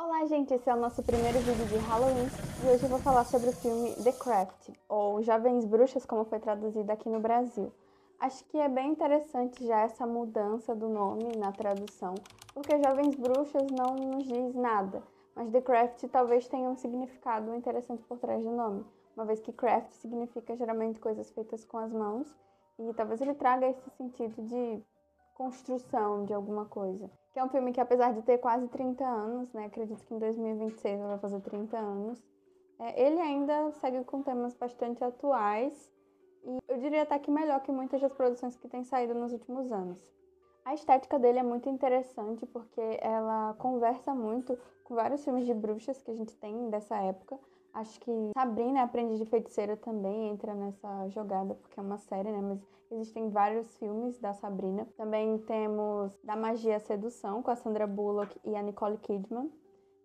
Olá, gente! Esse é o nosso primeiro vídeo de Halloween e hoje eu vou falar sobre o filme The Craft, ou Jovens Bruxas, como foi traduzido aqui no Brasil. Acho que é bem interessante já essa mudança do nome na tradução, porque Jovens Bruxas não nos diz nada, mas The Craft talvez tenha um significado interessante por trás do nome, uma vez que craft significa geralmente coisas feitas com as mãos, e talvez ele traga esse sentido de construção de alguma coisa. Que é um filme que, apesar de ter quase 30 anos, né, acredito que em 2026 ele vai fazer 30 anos, ele ainda segue com temas bastante atuais e eu diria até que melhor que muitas das produções que têm saído nos últimos anos. A estética dele é muito interessante porque ela conversa muito com vários filmes de bruxas que a gente tem dessa época. Acho que Sabrina, Aprendiz de Feiticeira, também entra nessa jogada, porque é uma série, né? Mas existem vários filmes da Sabrina. Também temos Da Magia à Sedução, com a Sandra Bullock e a Nicole Kidman.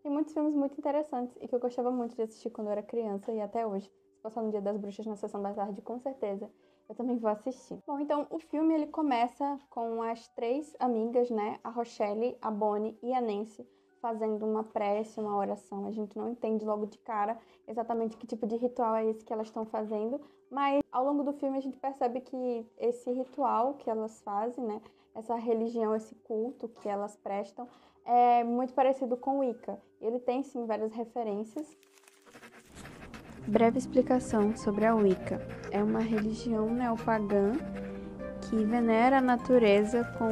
Tem muitos filmes muito interessantes e que eu gostava muito de assistir quando eu era criança e até hoje. Se passar no Dia das Bruxas na sessão da tarde, com certeza eu também vou assistir. Bom, então o filme ele começa com as três amigas, né? A Rochelle, a Bonnie e a Nancy fazendo uma prece, uma oração. A gente não entende logo de cara exatamente que tipo de ritual é esse que elas estão fazendo, mas ao longo do filme a gente percebe que esse ritual que elas fazem, né? Essa religião, esse culto que elas prestam, é muito parecido com o Wicca. Ele tem sim várias referências. Breve explicação sobre a Wicca. É uma religião neopagã que venera a natureza com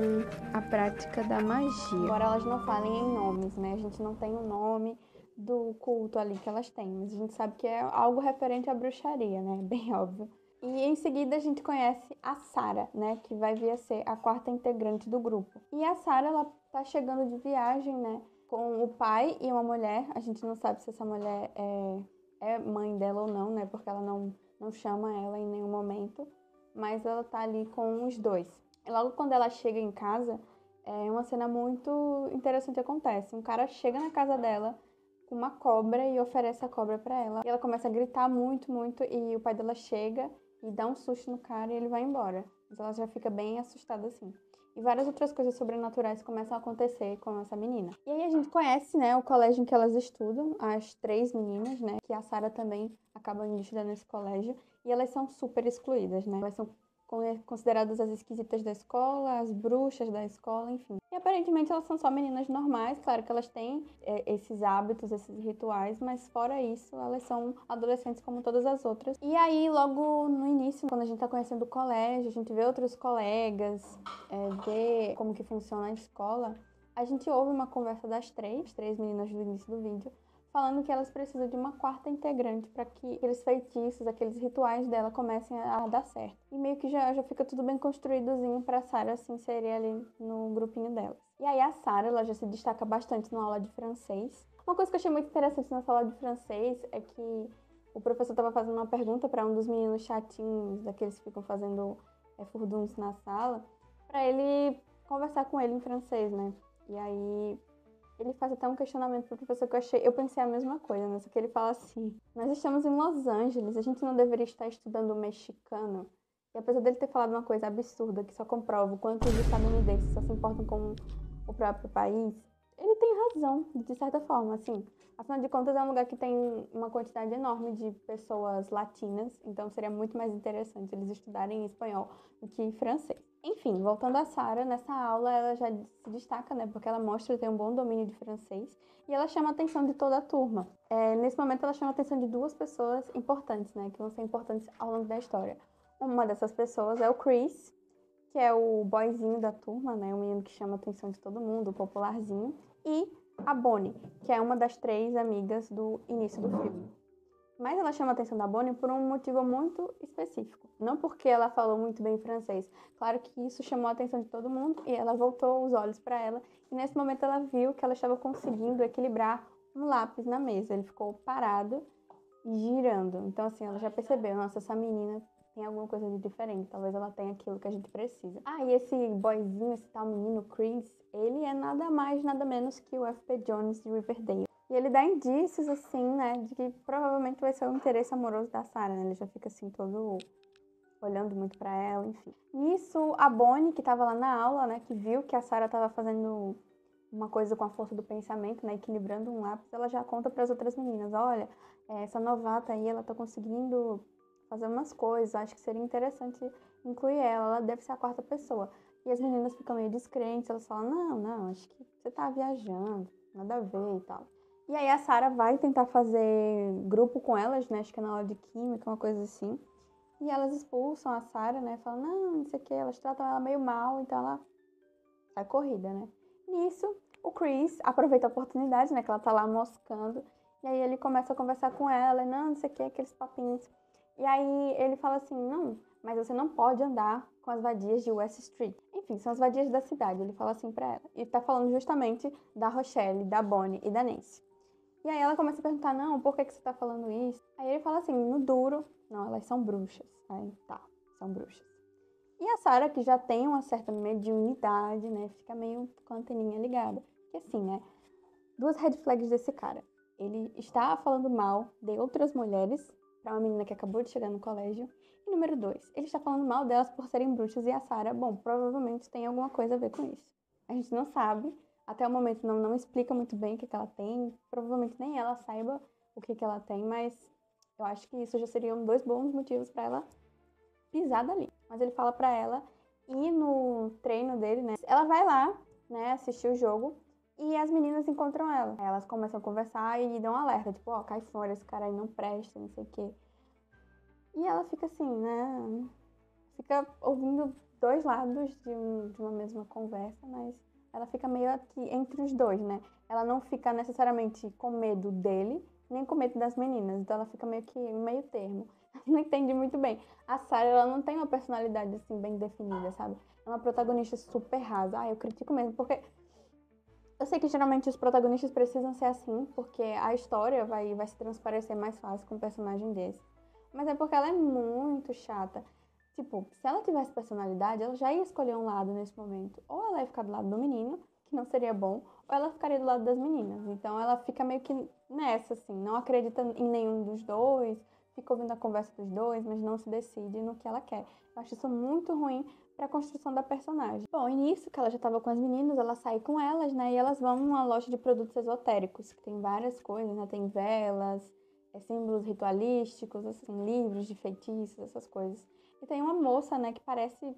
a prática da magia. Embora elas não falem em nomes, né? A gente não tem o nome do culto ali que elas têm, mas a gente sabe que é algo referente à bruxaria, né? Bem óbvio. E em seguida a gente conhece a Sarah, né? Que vai vir a ser a quarta integrante do grupo. E a Sarah, ela tá chegando de viagem, né? Com o pai e uma mulher. A gente não sabe se essa mulher é mãe dela ou não, né? Porque ela não chama ela em nenhum momento. Mas ela tá ali com os dois. E logo quando ela chega em casa, uma cena muito interessante acontece. Um cara chega na casa dela com uma cobra e oferece a cobra pra ela. E ela começa a gritar muito, muito, e o pai dela chega e dá um susto no cara e ele vai embora. Mas ela já fica bem assustada assim. E várias outras coisas sobrenaturais começam a acontecer com essa menina. E aí a gente conhece, né, o colégio em que elas estudam, as três meninas, né, que a Sarah também acaba indo estudar nesse colégio. E elas são super excluídas, né? Elas são consideradas as esquisitas da escola, as bruxas da escola, enfim. E aparentemente elas são só meninas normais, claro que elas têm esses hábitos, esses rituais, mas fora isso, elas são adolescentes como todas as outras. E aí, logo no início, quando a gente tá conhecendo o colégio, a gente vê outros colegas, vê como que funciona a escola, a gente ouve uma conversa das três meninas do início do vídeo, falando que elas precisam de uma quarta integrante para que aqueles feitiços, aqueles rituais dela comecem a dar certo. E meio que já fica tudo bem construídozinho para Sarah se inserir ali no grupinho delas. E aí a Sarah, ela já se destaca bastante na aula de francês. Uma coisa que eu achei muito interessante nessa aula de francês é que o professor estava fazendo uma pergunta para um dos meninos chatinhos, daqueles que ficam fazendo furdunços na sala, para ele conversar com ele em francês, né? E aí ele faz até um questionamento pro professor que eu pensei a mesma coisa, né? Só que ele fala assim: nós estamos em Los Angeles, a gente não deveria estar estudando mexicano. E apesar dele ter falado uma coisa absurda, que só comprova o quanto os estadunidenses só se importam com o próprio país, ele tem razão, de certa forma, assim. Afinal de contas, é um lugar que tem uma quantidade enorme de pessoas latinas, então seria muito mais interessante eles estudarem espanhol do que francês. Enfim, voltando a Sarah, nessa aula ela já se destaca, né, porque ela mostra ter um bom domínio de francês e ela chama a atenção de toda a turma. Nesse momento ela chama a atenção de duas pessoas importantes, né, que vão ser importantes ao longo da história. Uma dessas pessoas é o Chris, que é o boyzinho da turma, né, o menino que chama a atenção de todo mundo, o popularzinho, e a Bonnie, que é uma das três amigas do início do filme. Mas ela chama a atenção da Bonnie por um motivo muito específico. Não porque ela falou muito bem francês. Claro que isso chamou a atenção de todo mundo e ela voltou os olhos para ela. E nesse momento ela viu que ela estava conseguindo equilibrar um lápis na mesa. Ele ficou parado e girando. Então assim, ela já percebeu, nossa, essa menina tem alguma coisa de diferente. Talvez ela tenha aquilo que a gente precisa. Ah, e esse boyzinho, esse tal menino Chris, ele é nada mais, nada menos que o F.P. Jones de Riverdale. E ele dá indícios, assim, né, de que provavelmente vai ser o interesse amoroso da Sarah, né? Ele já fica, assim, todo olhando muito pra ela, enfim. Nisso, a Bonnie, que tava lá na aula, né, que viu que a Sarah tava fazendo uma coisa com a força do pensamento, né, equilibrando um lápis, ela já conta para as outras meninas, olha, essa novata aí, ela tá conseguindo fazer umas coisas, acho que seria interessante incluir ela deve ser a quarta pessoa. E as meninas ficam meio descrentes, elas falam, não, acho que você tá viajando, nada a ver e tal. E aí a Sarah vai tentar fazer grupo com elas, né, acho que é na aula de química, uma coisa assim. E elas expulsam a Sarah, né, falam, não sei o que, elas tratam ela meio mal, então ela sai corrida, né. Nisso, o Chris aproveita a oportunidade, né, que ela tá lá moscando, e aí ele começa a conversar com ela, não sei o que, aqueles papinhos. E aí ele fala assim, não, mas você não pode andar com as vadias de West Street. Enfim, são as vadias da cidade, ele fala assim pra ela. E tá falando justamente da Rochelle, da Bonnie e da Nancy. E aí ela começa a perguntar, não, por que você tá falando isso? Aí ele fala assim, no duro, não, elas são bruxas. Aí tá, são bruxas. E a Sarah, que já tem uma certa mediunidade, né, fica meio com a anteninha ligada. Que assim, né, duas red flags desse cara. Ele está falando mal de outras mulheres para uma menina que acabou de chegar no colégio. E número 2, ele está falando mal delas por serem bruxas e a Sarah, bom, provavelmente tem alguma coisa a ver com isso. A gente não sabe, até o momento não explica muito bem o que ela tem, provavelmente nem ela saiba o que ela tem, mas eu acho que isso já seriam 2 bons motivos para ela pisar dali. Mas ele fala para ela ir no treino dele, né? Ela vai lá, né, assistir o jogo e as meninas encontram ela. Aí elas começam a conversar e dão um alerta, tipo, ó, cai fora, esse cara aí não presta, não sei o quê. E ela fica assim, né? Fica ouvindo 2 lados de uma mesma conversa, mas ela fica meio aqui entre os dois, né? Ela não fica necessariamente com medo dele, nem com medo das meninas. Então ela fica meio que meio termo. Não entende muito bem. A Sarah, ela não tem uma personalidade assim bem definida, sabe? É uma protagonista super rasa. Eu critico mesmo, porque eu sei que geralmente os protagonistas precisam ser assim, porque a história vai se transparecer mais fácil com um personagem desse. Mas é porque ela é muito chata. Tipo, se ela tivesse personalidade, ela já ia escolher um lado nesse momento. Ou ela ia ficar do lado do menino, que não seria bom, ou ela ficaria do lado das meninas. Então ela fica meio que nessa, assim, não acredita em nenhum dos dois, fica ouvindo a conversa dos dois, mas não se decide no que ela quer. Eu acho isso muito ruim para a construção da personagem. Bom, e nisso que ela já estava com as meninas, ela sai com elas, né? E elas vão numa loja de produtos esotéricos, que tem várias coisas, né? Tem velas, símbolos ritualísticos, assim, livros de feitiços, essas coisas. E tem uma moça, né, que parece,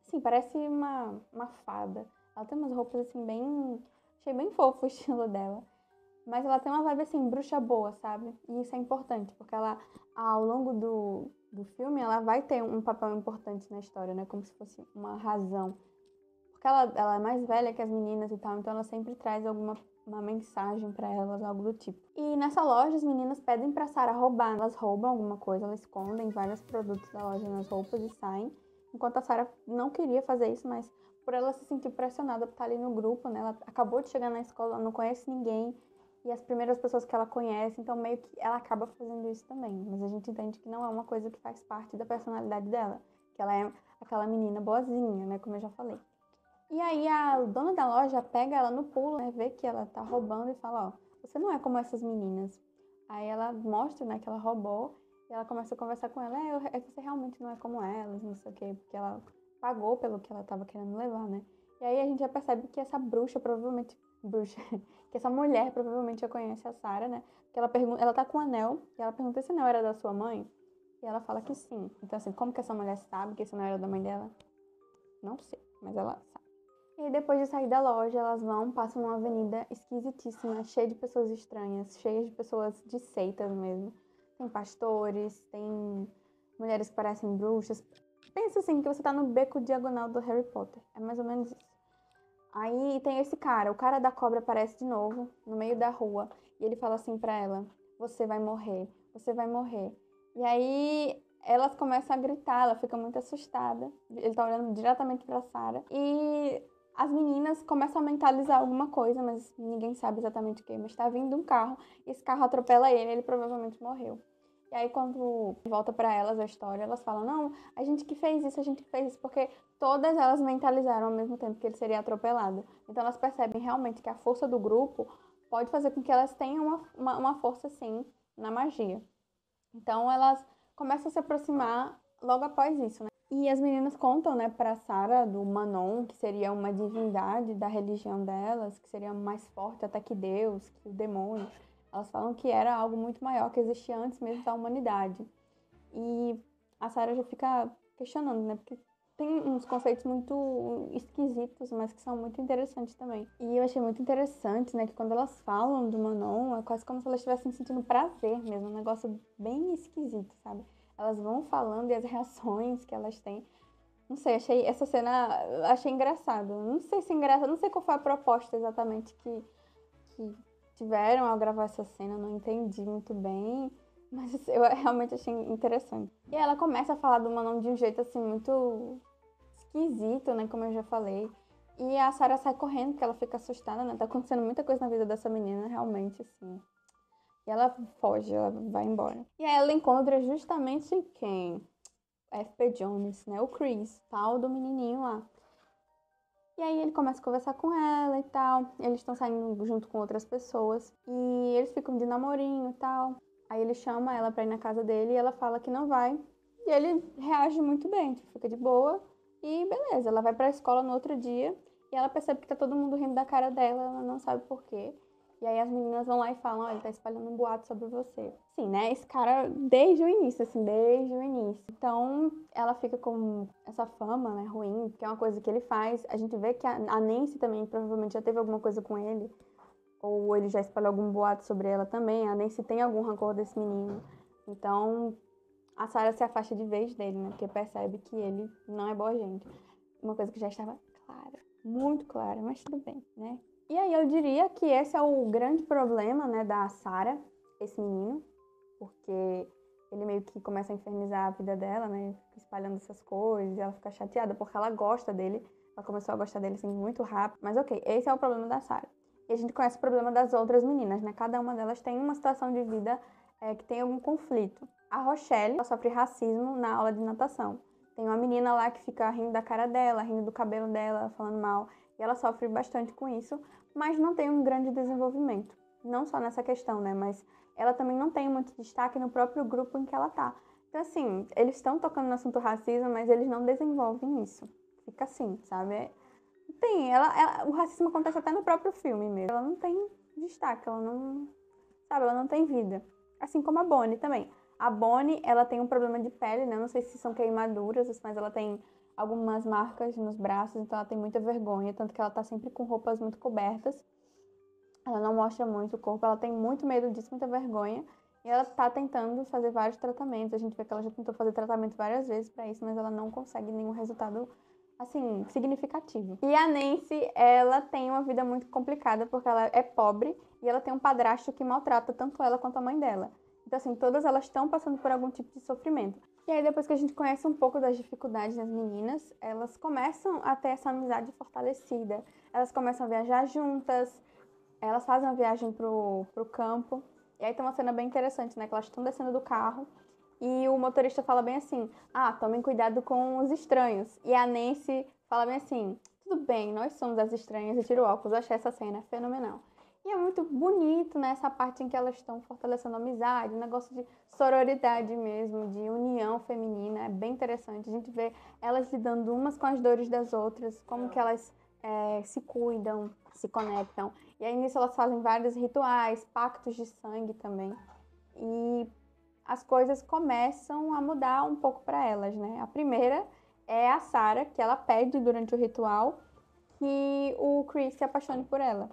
assim, parece uma fada. Ela tem umas roupas, assim, bem... Achei bem fofo o estilo dela. Mas ela tem uma vibe, assim, bruxa boa, sabe? E isso é importante, porque ela, ao longo do filme, ela vai ter um papel importante na história, né? Como se fosse uma razão. Porque ela é mais velha que as meninas e tal, então ela sempre traz uma mensagem pra elas, algo do tipo. E nessa loja, as meninas pedem pra Sarah roubar. Elas roubam alguma coisa, elas escondem vários produtos da loja nas roupas e saem. Enquanto a Sarah não queria fazer isso, mas por ela se sentir pressionada por estar ali no grupo, né? Ela acabou de chegar na escola, ela não conhece ninguém. E as primeiras pessoas que ela conhece, então meio que ela acaba fazendo isso também. Mas a gente entende que não é uma coisa que faz parte da personalidade dela. Que ela é aquela menina boazinha, né? Como eu já falei. E aí a dona da loja pega ela no pulo, né? Vê que ela tá roubando e fala, ó, você não é como essas meninas. Aí ela mostra, né, que ela roubou e ela começa a conversar com ela, você realmente não é como elas, não sei o quê, porque ela pagou pelo que ela tava querendo levar, né? E aí a gente já percebe que essa bruxa, que essa mulher provavelmente já conhece a Sarah, né? Porque ela tá com um anel e ela pergunta se o anel era da sua mãe e ela fala que sim. Então assim, como que essa mulher sabe que esse anel era da mãe dela? Não sei, mas ela sabe. E depois de sair da loja, elas passam numa avenida esquisitíssima, cheia de pessoas estranhas, cheia de pessoas de seitas mesmo. Tem pastores, tem mulheres que parecem bruxas. Pensa assim, que você tá no beco diagonal do Harry Potter. É mais ou menos isso. Aí tem esse cara, o cara da cobra aparece de novo, no meio da rua, e ele fala assim pra ela, você vai morrer, você vai morrer. E aí elas começam a gritar, ela fica muito assustada. Ele tá olhando diretamente pra Sarah. E as meninas começam a mentalizar alguma coisa, mas ninguém sabe exatamente o que. Mas tá vindo um carro, e esse carro atropela ele provavelmente morreu. E aí quando volta pra elas a história, elas falam, não, a gente que fez isso, a gente que fez isso, porque todas elas mentalizaram ao mesmo tempo que ele seria atropelado. Então elas percebem realmente que a força do grupo pode fazer com que elas tenham uma força, sim, na magia. Então elas começam a se aproximar logo após isso, né? E as meninas contam, né, pra Sarah do Manon, que seria uma divindade da religião delas, que seria mais forte até que Deus, que o demônio. Elas falam que era algo muito maior, que existia antes mesmo da humanidade. E a Sarah já fica questionando, né, porque tem uns conceitos muito esquisitos, mas que são muito interessantes também. E eu achei muito interessante, né, que quando elas falam do Manon, é quase como se elas estivessem sentindo prazer mesmo, um negócio bem esquisito, sabe? Elas vão falando e as reações que elas têm. Não sei, achei essa cena, achei engraçado. Não sei se é engraçado, não sei qual foi a proposta exatamente que tiveram ao gravar essa cena, não entendi muito bem, mas eu realmente achei interessante. E ela começa a falar do Manon de um jeito assim muito esquisito, né, como eu já falei. E a Sarah sai correndo porque ela fica assustada, né? Tá acontecendo muita coisa na vida dessa menina, realmente, assim. E ela foge, ela vai embora. E aí ela encontra justamente quem? F.P. Jones, né? O Chris, tal do menininho lá. E aí ele começa a conversar com ela e tal. Eles estão saindo junto com outras pessoas. E eles ficam de namorinho e tal. Aí ele chama ela pra ir na casa dele e ela fala que não vai. E ele reage muito bem, tipo, fica de boa. E beleza, ela vai pra escola no outro dia. E ela percebe que tá todo mundo rindo da cara dela, ela não sabe por quê. E aí as meninas vão lá e falam, ó, ele tá espalhando um boato sobre você. Sim, né? Esse cara, desde o início, assim, desde o início. Então, ela fica com essa fama, né, ruim, que é uma coisa que ele faz. A gente vê que a Nancy também provavelmente já teve alguma coisa com ele. Ou ele já espalhou algum boato sobre ela também. A Nancy tem algum rancor desse menino. Então, a Sarah se afasta de vez dele, né? Porque percebe que ele não é boa gente. Uma coisa que já estava clara, muito clara, mas tudo bem, né? E aí eu diria que esse é o grande problema, né, da Sarah, esse menino, porque ele meio que começa a infernizar a vida dela, né, espalhando essas coisas, e ela fica chateada porque ela gosta dele, ela começou a gostar dele assim muito rápido, mas ok, esse é o problema da Sarah. E a gente conhece o problema das outras meninas, né, cada uma delas tem uma situação de vida que tem algum conflito. A Rochelle, ela sofre racismo na aula de natação. Tem uma menina lá que fica rindo da cara dela, rindo do cabelo dela, falando mal. E ela sofre bastante com isso, mas não tem um grande desenvolvimento. Não só nessa questão, né? Mas ela também não tem muito destaque no próprio grupo em que ela tá. Então, assim, eles estão tocando no assunto racismo, mas eles não desenvolvem isso. Fica assim, sabe? Tem, o racismo acontece até no próprio filme mesmo. Ela não tem destaque, ela não, sabe? Ela não tem vida. Assim como a Bonnie também. A Bonnie, ela tem um problema de pele, né? Não sei se são queimaduras, mas ela tem algumas marcas nos braços, então ela tem muita vergonha, tanto que ela tá sempre com roupas muito cobertas. Ela não mostra muito o corpo, ela tem muito medo disso, muita vergonha. E ela tá tentando fazer vários tratamentos. A gente vê que ela já tentou fazer tratamento várias vezes pra isso, mas ela não consegue nenhum resultado, assim, significativo. E a Nancy, ela tem uma vida muito complicada porque ela é pobre e ela tem um padrasto que maltrata tanto ela quanto a mãe dela. Então, assim, todas elas estão passando por algum tipo de sofrimento. E aí, depois que a gente conhece um pouco das dificuldades das meninas, elas começam a ter essa amizade fortalecida. Elas começam a viajar juntas, elas fazem uma viagem pro campo. E aí tem uma cena bem interessante, né? Que elas estão descendo do carro e o motorista fala bem assim, ah, tomem cuidado com os estranhos. E a Nancy fala bem assim, tudo bem, nós somos as estranhas e tira o óculos. Eu achei essa cena fenomenal. E é muito bonito, né? Essa parte em que elas estão fortalecendo a amizade, um negócio de sororidade mesmo, de união feminina. É bem interessante. A gente vê elas lidando umas com as dores das outras, como que elas se cuidam, se conectam. E aí nisso elas fazem vários rituais, pactos de sangue também. E as coisas começam a mudar um pouco para elas, né? A primeira é a Sarah, que ela pede durante o ritual que o Chris se apaixone por ela.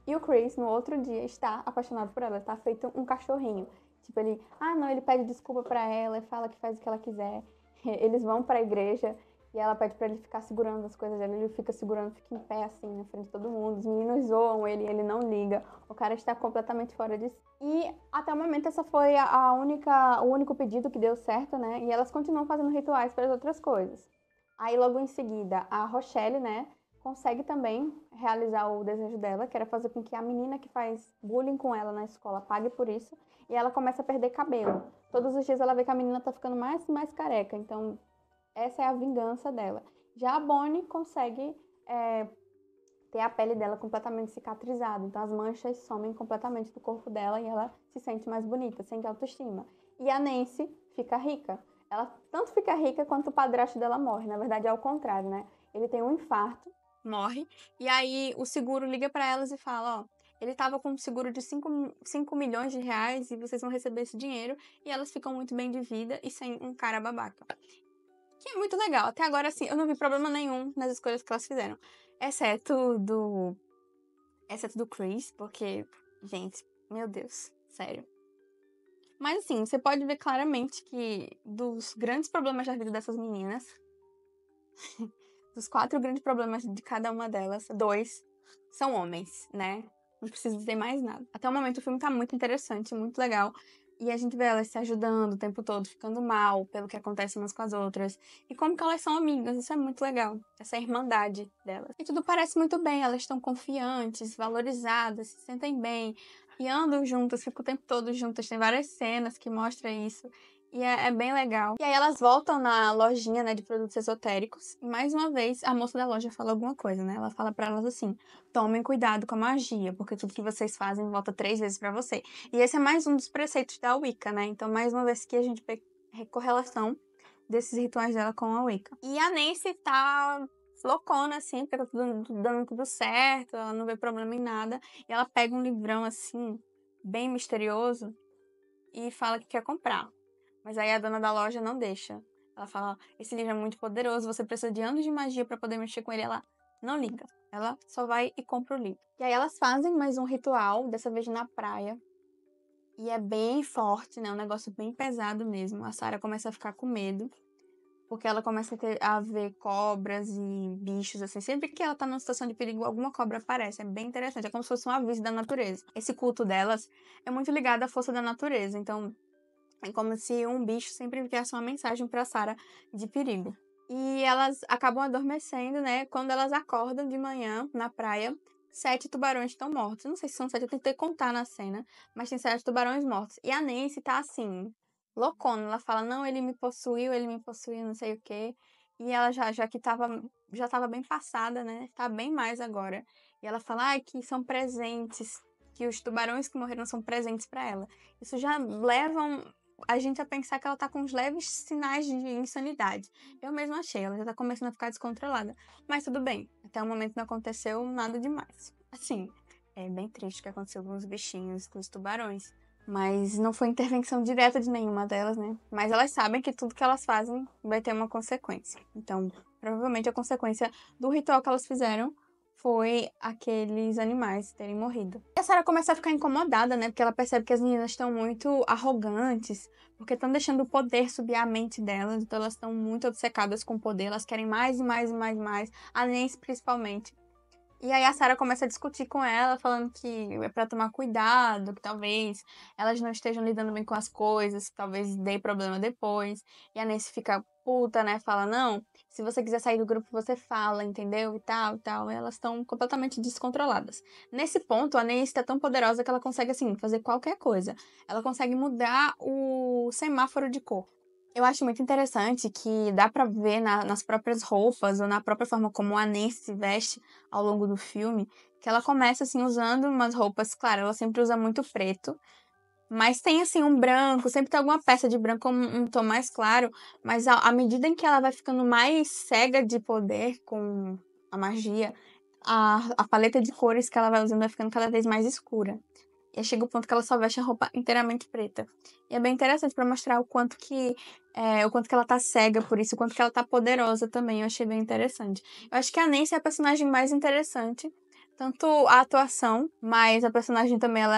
E o Chris, no outro dia, está apaixonado por ela, está feito um cachorrinho. Tipo, não, ele pede desculpa pra ela e fala que faz o que ela quiser. Eles vão pra igreja e ela pede pra ele ficar segurando as coisas dela. Ele fica segurando, fica em pé assim, na frente de todo mundo. Os meninos zoam ele não liga. O cara está completamente fora de si. E até o momento essa foi o único pedido que deu certo, né? E elas continuam fazendo rituais para as outras coisas. Aí logo em seguida, a Rochelle, né, consegue também realizar o desejo dela, que era fazer com que a menina que faz bullying com ela na escola pague por isso, e ela começa a perder cabelo. Todos os dias ela vê que a menina tá ficando mais e mais careca, então essa é a vingança dela. Já a Bonnie consegue ter a pele dela completamente cicatrizada, então as manchas somem completamente do corpo dela e ela se sente mais bonita, sem autoestima. E a Nancy fica rica. Ela tanto fica rica quanto o padrasto dela morre. Na verdade, é ao contrário, né? Ele tem um infarto, morre, e aí o seguro liga pra elas e fala, ó, ele tava com um seguro de 5 milhões de reais e vocês vão receber esse dinheiro. E elas ficam muito bem de vida e sem um cara babaca. Que é muito legal. Até agora, assim, eu não vi problema nenhum nas escolhas que elas fizeram. Exceto do Chris, porque, gente, meu Deus, sério. Mas assim, você pode ver claramente que dos grandes problemas da vida dessas meninas, dos 4 grandes problemas de cada uma delas, 2 são homens, né? Não preciso dizer mais nada. Até o momento o filme tá muito interessante, muito legal. E a gente vê elas se ajudando o tempo todo, ficando mal pelo que acontece umas com as outras. E como que elas são amigas, isso é muito legal. Essa irmandade delas. E tudo parece muito bem, elas estão confiantes, valorizadas, se sentem bem. E andam juntas, ficam o tempo todo juntas. Tem várias cenas que mostram isso. E é bem legal. E aí elas voltam na lojinha, né, de produtos esotéricos. E mais uma vez, a moça da loja fala alguma coisa, né? Ela fala pra elas assim, tomem cuidado com a magia, porque tudo que vocês fazem volta 3 vezes pra você. E esse é mais um dos preceitos da Wicca, né? Então, mais uma vez que a gente vê correlação desses rituais dela com a Wicca. E a Nancy tá loucona, assim, porque tá dando tudo certo, ela não vê problema em nada. E ela pega um livrão, assim, bem misterioso, e fala que quer comprar. Mas aí a dona da loja não deixa. Ela fala, esse livro é muito poderoso, você precisa de anos de magia pra poder mexer com ele. Ela não liga. Ela só vai e compra o livro. E aí elas fazem mais um ritual, dessa vez na praia. E é bem forte, né? Um negócio bem pesado mesmo. A Sarah começa a ficar com medo. Porque ela começa a ver cobras e bichos, assim. Sempre que ela tá numa situação de perigo, alguma cobra aparece. É bem interessante. É como se fosse um aviso da natureza. Esse culto delas é muito ligado à força da natureza. Então, é como se um bicho sempre enviasse uma mensagem pra Sarah de perigo. E elas acabam adormecendo, né? Quando elas acordam de manhã na praia, 7 tubarões estão mortos. Não sei se são 7, eu tentei contar na cena, mas tem 7 tubarões mortos. E a Nancy tá assim, loucona. Ela fala, não, ele me possuiu, não sei o quê. E ela já que já tava bem passada, né? Tá bem mais agora. E ela fala, ai, que são presentes, que os tubarões que morreram são presentes pra ela. Isso já leva a gente a pensar que ela tá com uns leves sinais de insanidade. Eu mesma achei, ela já tá começando a ficar descontrolada. Mas tudo bem, até o momento não aconteceu nada demais. Assim, é bem triste o que aconteceu com os bichinhos, com os tubarões. Mas não foi intervenção direta de nenhuma delas, né? Mas elas sabem que tudo que elas fazem vai ter uma consequência. Então, provavelmente a consequência do ritual que elas fizeram foi aqueles animais terem morrido. E a Sarah começa a ficar incomodada, né? Porque ela percebe que as meninas estão muito arrogantes, porque estão deixando o poder subir a mente delas, então elas estão muito obcecadas com o poder, elas querem mais e mais e mais e mais, a Nancy principalmente. E aí a Sarah começa a discutir com ela, falando que é pra tomar cuidado, que talvez elas não estejam lidando bem com as coisas, que talvez dê problema depois. E a Nancy fica puta, né? Fala, não, se você quiser sair do grupo, você fala, entendeu? E tal, e tal. E elas estão completamente descontroladas. Nesse ponto, a Nancy tá tão poderosa que ela consegue, assim, fazer qualquer coisa. Ela consegue mudar o semáforo de cor. Eu acho muito interessante que dá pra ver nas próprias roupas ou na própria forma como a Nancy se veste ao longo do filme, que ela começa assim usando umas roupas, claro, ela sempre usa muito preto, mas tem assim um branco, sempre tem alguma peça de branco, um tom mais claro, mas à medida em que ela vai ficando mais cega de poder com a magia, a paleta de cores que ela vai usando vai ficando cada vez mais escura. E aí chega o ponto que ela só veste a roupa inteiramente preta. E é bem interessante pra mostrar o quanto que ela tá cega por isso, o quanto que ela tá poderosa também. Eu achei bem interessante. Eu acho que a Nancy é a personagem mais interessante. Tanto a atuação, mas a personagem também, ela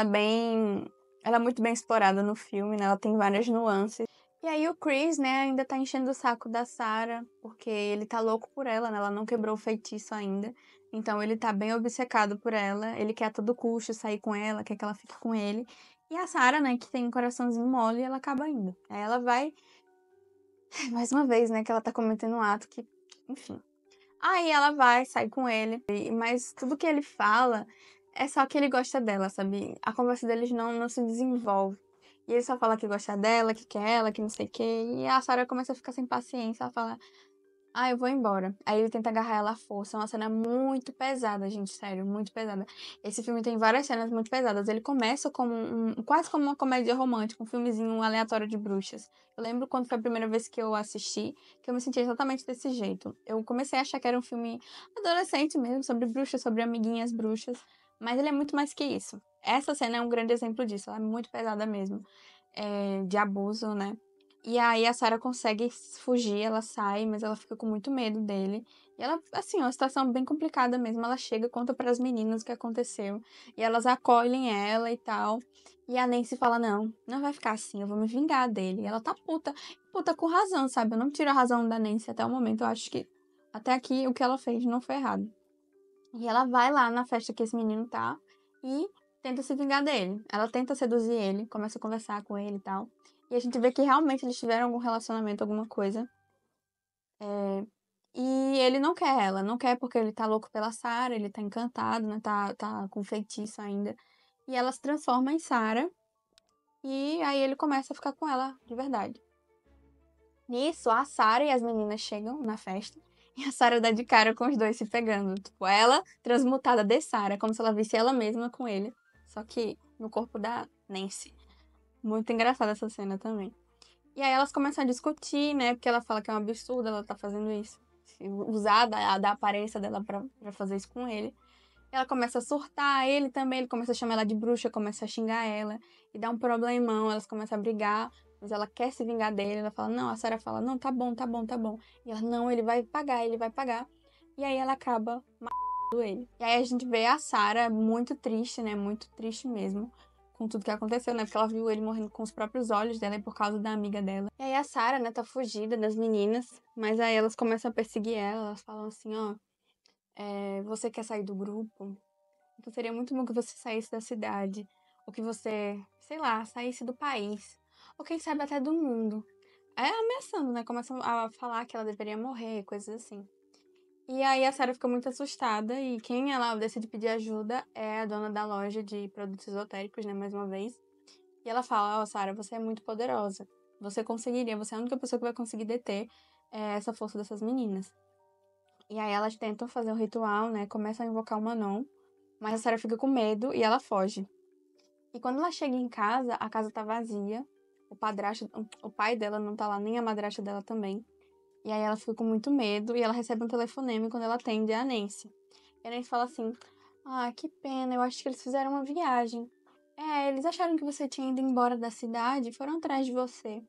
é muito bem explorada no filme, né? Ela tem várias nuances. E aí o Chris, né, ainda tá enchendo o saco da Sarah, porque ele tá louco por ela, né? Ela não quebrou o feitiço ainda. Então ele tá bem obcecado por ela, ele quer a todo custo sair com ela, quer que ela fique com ele. E a Sarah, né, que tem um coraçãozinho mole, ela acaba indo. Aí ela vai, mais uma vez, né, que ela tá cometendo um ato que, enfim. Aí ela vai, sai com ele, mas tudo que ele fala é só que ele gosta dela, sabe? A conversa deles não se desenvolve. E ele só fala que gosta dela, que quer ela, que não sei o quê. E a Sarah começa a ficar sem paciência, ela fala, Ah, eu vou embora. Aí ele tenta agarrar ela à força. É uma cena muito pesada, gente, sério, muito pesada. Esse filme tem várias cenas muito pesadas. Ele começa como quase como uma comédia romântica, um filmezinho aleatório de bruxas. Eu lembro quando foi a primeira vez que eu assisti, que eu me senti exatamente desse jeito. Eu comecei a achar que era um filme adolescente mesmo, sobre bruxas, sobre amiguinhas bruxas. Mas ele é muito mais que isso. Essa cena é um grande exemplo disso. Ela é muito pesada mesmo. De abuso, né? E aí a Sarah consegue fugir, ela sai, mas ela fica com muito medo dele. E ela, assim, é uma situação bem complicada mesmo. Ela chega, conta para as meninas o que aconteceu. E elas acolhem ela e tal. E a Nancy fala: Não, não vai ficar assim, eu vou me vingar dele. E ela tá puta, puta com razão, sabe? Eu não tiro a razão da Nancy até o momento. Eu acho que até aqui o que ela fez não foi errado. E ela vai lá na festa que esse menino tá e tenta se vingar dele. Ela tenta seduzir ele, começa a conversar com ele e tal. E a gente vê que realmente eles tiveram algum relacionamento, alguma coisa. E ele não quer ela, não quer porque ele tá louco pela Sarah, ele tá encantado, né? Tá com feitiço ainda. E ela se transforma em Sarah. E aí ele começa a ficar com ela de verdade. Nisso, a Sarah e as meninas chegam na festa. E a Sarah dá de cara com os dois se pegando. Tipo, ela transmutada de Sarah, como se ela visse ela mesma com ele. Só que no corpo da Nancy. Muito engraçada essa cena também. E aí elas começam a discutir, né? Porque ela fala que é um absurdo ela tá fazendo isso. Usar da aparência dela pra fazer isso com ele. Ela começa a surtar, ele também, ele começa a chamar ela de bruxa, começa a xingar ela. E dá um problemão, elas começam a brigar. Mas ela quer se vingar dele. Ela fala, não, a Sarah fala, não, tá bom, tá bom, tá bom. E ela, não, ele vai pagar, ele vai pagar. E aí ela acaba matando ele. E aí a gente vê a Sarah muito triste, né? Muito triste mesmo. Com tudo que aconteceu, né? Porque ela viu ele morrendo com os próprios olhos dela e por causa da amiga dela. E aí a Sarah, né, tá fugida das meninas. Mas aí elas começam a perseguir ela. Elas falam assim, ó, você quer sair do grupo? Então seria muito bom que você saísse da cidade. Ou que você, sei lá, saísse do país. Ou quem sabe até do mundo. É ameaçando, né? Começam a falar que ela deveria morrer, coisas assim. E aí a Sarah fica muito assustada e quem ela decide pedir ajuda é a dona da loja de produtos esotéricos, né, mais uma vez. E ela fala, ó, Sarah, você é muito poderosa. Você conseguiria, você é a única pessoa que vai conseguir deter essa força dessas meninas. E aí elas tentam fazer um ritual, né, começam a invocar o Manon, mas a Sarah fica com medo e ela foge. E quando ela chega em casa, a casa tá vazia. O padrasto, o pai dela não tá lá, nem a madrasta dela também. E aí ela fica com muito medo e ela recebe um telefonema e quando ela atende é a Nancy. E a Nancy fala assim: Ah, que pena, eu acho que eles fizeram uma viagem. Eles acharam que você tinha ido embora da cidade e foram atrás de você.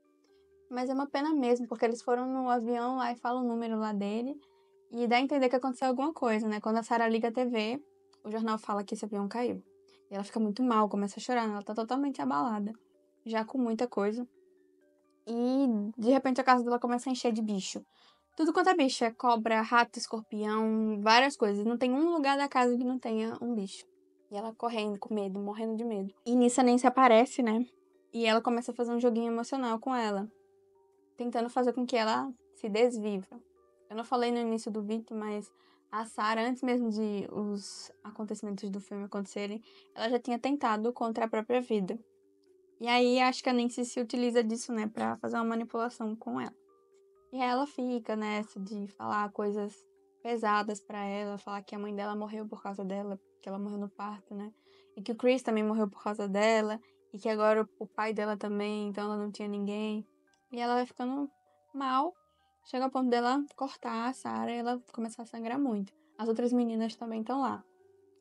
Mas é uma pena mesmo, porque eles foram no avião lá e falam o número lá dele. E dá a entender que aconteceu alguma coisa, né? Quando a Sarah liga a TV, o jornal fala que esse avião caiu. E ela fica muito mal, começa a chorar, né? Ela tá totalmente abalada, já com muita coisa. E de repente a casa dela começa a encher de bicho. Tudo quanto é bicho, é cobra, rato, escorpião, várias coisas. Não tem um lugar da casa que não tenha um bicho. E ela correndo com medo, morrendo de medo. E nisso a Nancy aparece, né? E ela começa a fazer um joguinho emocional com ela, tentando fazer com que ela se desviva. Eu não falei no início do vídeo, mas a Sarah, antes mesmo de os acontecimentos do filme acontecerem, ela já tinha tentado contra a própria vida. E aí acho que a Nancy se utiliza disso, né, pra fazer uma manipulação com ela. E aí ela fica nessa de falar coisas pesadas pra ela, falar que a mãe dela morreu por causa dela, que ela morreu no parto, né? E que o Chris também morreu por causa dela, e que agora o pai dela também, então ela não tinha ninguém. E ela vai ficando mal, chega ao ponto dela cortar a Sarah e ela começar a sangrar muito. As outras meninas também estão lá.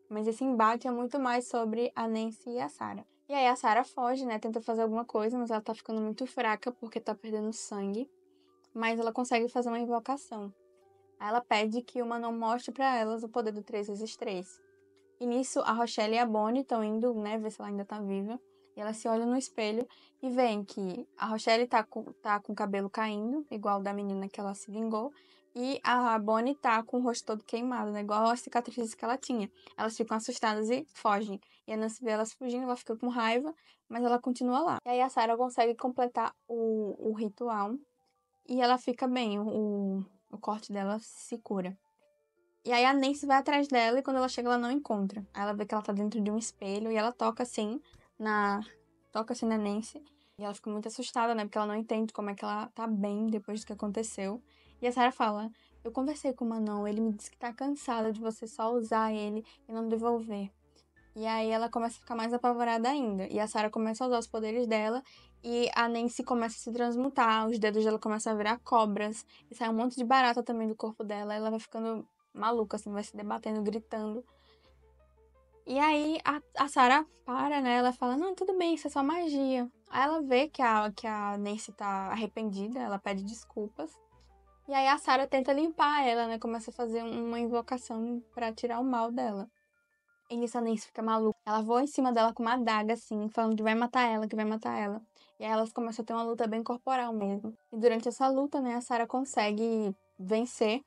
Mas esse embate é muito mais sobre a Nancy e a Sarah. E aí a Sarah foge, né? Tenta fazer alguma coisa, mas ela tá ficando muito fraca porque tá perdendo sangue. Mas ela consegue fazer uma invocação. Aí ela pede que o Manon mostre pra elas o poder do 3 vezes 3. E nisso a Rochelle e a Bonnie estão indo, né, ver se ela ainda tá viva. E elas se olham no espelho e veem que a Rochelle tá com o cabelo caindo, igual da menina que ela se vingou. E a Bonnie tá com o rosto todo queimado, né? Igual as cicatrizes que ela tinha. Elas ficam assustadas e fogem. E a Nancy vê elas fugindo, ela fica com raiva, mas ela continua lá. E aí a Sarah consegue completar o ritual e ela fica bem, o corte dela se cura. E aí a Nancy vai atrás dela e quando ela chega ela não encontra. Aí ela vê que ela tá dentro de um espelho e ela toca assim na Nancy. E ela fica muito assustada, né? Porque ela não entende como é que ela tá bem depois do que aconteceu. E a Sarah fala: Eu conversei com o Manon, ele me disse que tá cansado de você só usar ele e não devolver. E aí ela começa a ficar mais apavorada ainda. E a Sarah começa a usar os poderes dela e a Nancy começa a se transmutar, os dedos dela começam a virar cobras e sai um monte de barata também do corpo dela. Ela vai ficando maluca, assim, vai se debatendo, gritando. E aí a Sarah para, né? Ela fala, não, tudo bem, isso é só magia. Aí ela vê que a Nancy tá arrependida, ela pede desculpas. E aí a Sarah tenta limpar ela, né? Começa a fazer uma invocação pra tirar o mal dela. E nisso a Nancy fica maluca. Ela voa em cima dela com uma adaga, assim, falando que vai matar ela, que vai matar ela. E aí elas começam a ter uma luta bem corporal mesmo. E durante essa luta, né, a Sarah consegue vencer.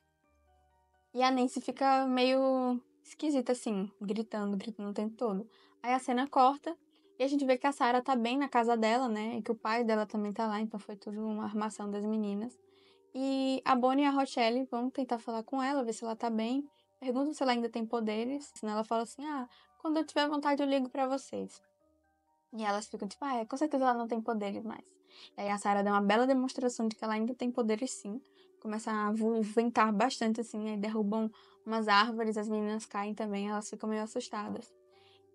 E a Nancy fica meio esquisita, assim, gritando o tempo todo. Aí a cena corta e a gente vê que a Sarah tá bem na casa dela, né? E que o pai dela também tá lá, então foi tudo uma armação das meninas. E a Bonnie e a Rochelle vão tentar falar com ela, ver se ela tá bem. Perguntam se ela ainda tem poderes. Senão ela fala assim, quando eu tiver vontade eu ligo pra vocês. E elas ficam tipo, com certeza ela não tem poderes mais. E aí a Sarah dá uma bela demonstração de que ela ainda tem poderes sim. Começa a ventar bastante assim, aí derrubam umas árvores, as meninas caem também, elas ficam meio assustadas.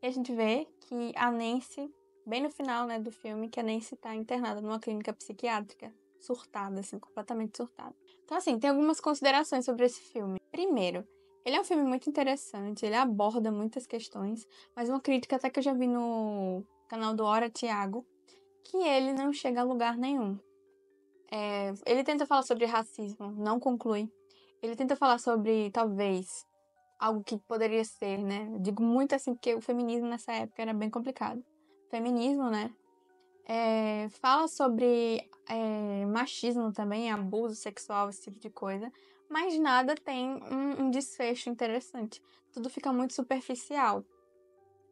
E a gente vê que a Nancy, bem no final, né, do filme, que a Nancy tá internada numa clínica psiquiátrica, surtada, assim, completamente surtada. Então, assim, tem algumas considerações sobre esse filme. Primeiro, ele é um filme muito interessante, ele aborda muitas questões, mas uma crítica até que eu já vi no canal do Hora Thiago, que ele não chega a lugar nenhum. Ele tenta falar sobre racismo, não conclui. Ele tenta falar sobre, talvez, algo que poderia ser, né? Eu digo muito assim, porque o feminismo nessa época era bem complicado. Feminismo, né? Fala sobre machismo também, abuso sexual, esse tipo de coisa. Mas nada tem um desfecho interessante. Tudo fica muito superficial.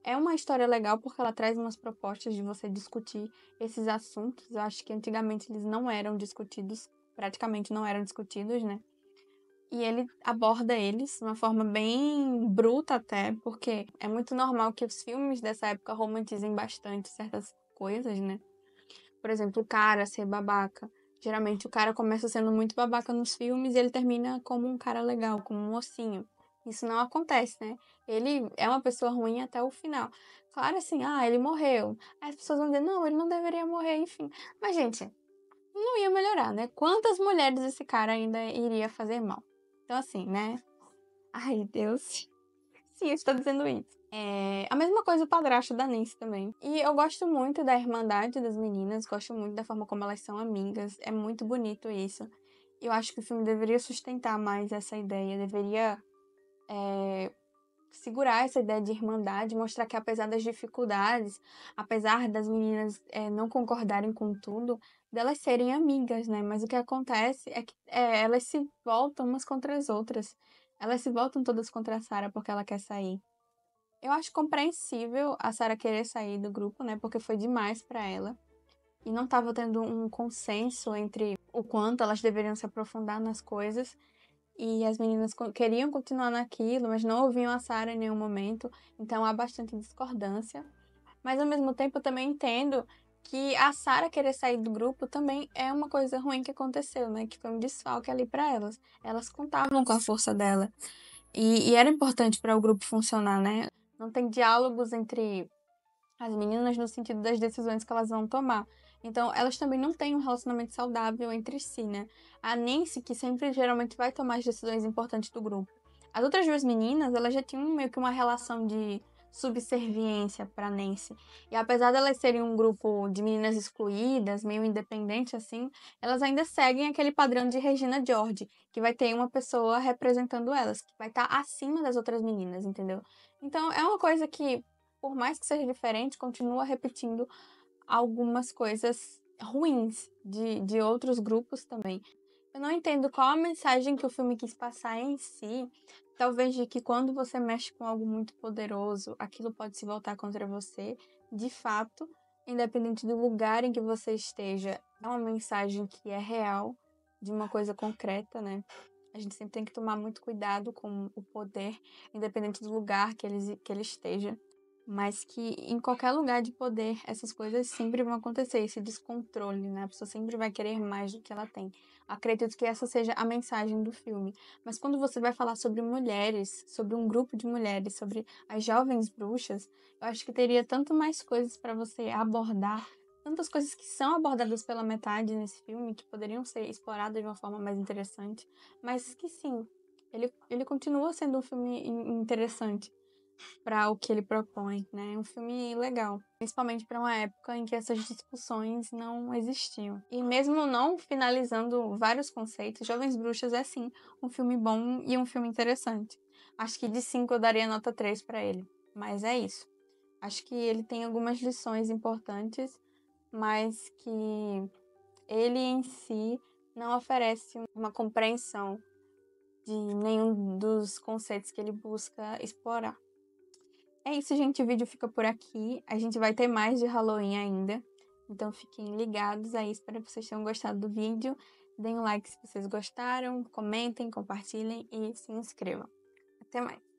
É uma história legal porque ela traz umas propostas de você discutir esses assuntos. Eu acho que antigamente eles não eram discutidos, praticamente não eram discutidos, né? E ele aborda eles de uma forma bem bruta até, porque é muito normal que os filmes dessa época romantizem bastante certas coisas, né? Por exemplo, o cara ser babaca. Geralmente o cara começa sendo muito babaca nos filmes e ele termina como um cara legal, como um mocinho. Isso não acontece, né? Ele é uma pessoa ruim até o final. Claro assim, ele morreu. Aí as pessoas vão dizer, não, ele não deveria morrer, enfim. Mas, gente, não ia melhorar, né? Quantas mulheres esse cara ainda iria fazer mal? Então, assim, né? Ai, Deus. Sim, eu estou dizendo isso. A mesma coisa o padrasto da Nancy também. E eu gosto muito da irmandade das meninas, gosto muito da forma como elas são amigas. É muito bonito isso. Eu acho que o filme deveria sustentar mais essa ideia, deveria segurar essa ideia de irmandade, mostrar que apesar das dificuldades, apesar das meninas não concordarem com tudo, delas serem amigas, né? Mas o que acontece é que elas se voltam umas contra as outras. Elas se voltam todas contra a Sarah porque ela quer sair. Eu acho compreensível a Sarah querer sair do grupo, né? Porque foi demais pra ela. E não tava tendo um consenso entre o quanto elas deveriam se aprofundar nas coisas. E as meninas queriam continuar naquilo, mas não ouviam a Sarah em nenhum momento. Então há bastante discordância. Mas ao mesmo tempo eu também entendo que a Sarah querer sair do grupo também é uma coisa ruim que aconteceu, né? Que foi um desfalque ali pra elas. Elas contavam com a força dela. E era importante para o grupo funcionar, né? Não tem diálogos entre as meninas no sentido das decisões que elas vão tomar. Então, elas também não têm um relacionamento saudável entre si, né? A Nancy, que sempre geralmente vai tomar as decisões importantes do grupo. As outras duas meninas, elas já tinham meio que uma relação de subserviência para Nancy. E apesar de elas serem um grupo de meninas excluídas, meio independente assim, elas ainda seguem aquele padrão de Regina George, que vai ter uma pessoa representando elas, que vai estar acima das outras meninas, entendeu? Então, é uma coisa que por mais que seja diferente, continua repetindo algumas coisas ruins de outros grupos também. Eu não entendo qual a mensagem que o filme quis passar em si. Talvez de que quando você mexe com algo muito poderoso, aquilo pode se voltar contra você. De fato, independente do lugar em que você esteja, é uma mensagem que é real, de uma coisa concreta, né? A gente sempre tem que tomar muito cuidado com o poder, independente do lugar que ele esteja. mas que em qualquer lugar de poder essas coisas sempre vão acontecer, esse descontrole, né? A pessoa sempre vai querer mais do que ela tem. Acredito que essa seja a mensagem do filme. Mas quando você vai falar sobre mulheres, sobre um grupo de mulheres, sobre as jovens bruxas, eu acho que teria tanto mais coisas para você abordar, tantas coisas que são abordadas pela metade nesse filme, que poderiam ser exploradas de uma forma mais interessante, mas que sim, ele continua sendo um filme interessante para o que ele propõe, né? É um filme legal, principalmente para uma época em que essas discussões não existiam. E mesmo não finalizando vários conceitos, Jovens Bruxas é sim um filme bom e um filme interessante. Acho que de 5 eu daria nota 3 para ele, mas é isso. Acho que ele tem algumas lições importantes, mas que ele em si não oferece uma compreensão de nenhum dos conceitos que ele busca explorar. É isso, gente. O vídeo fica por aqui. A gente vai ter mais de Halloween ainda. Então fiquem ligados aí. Espero que vocês tenham gostado do vídeo. Deem um like se vocês gostaram. Comentem, compartilhem e se inscrevam. Até mais.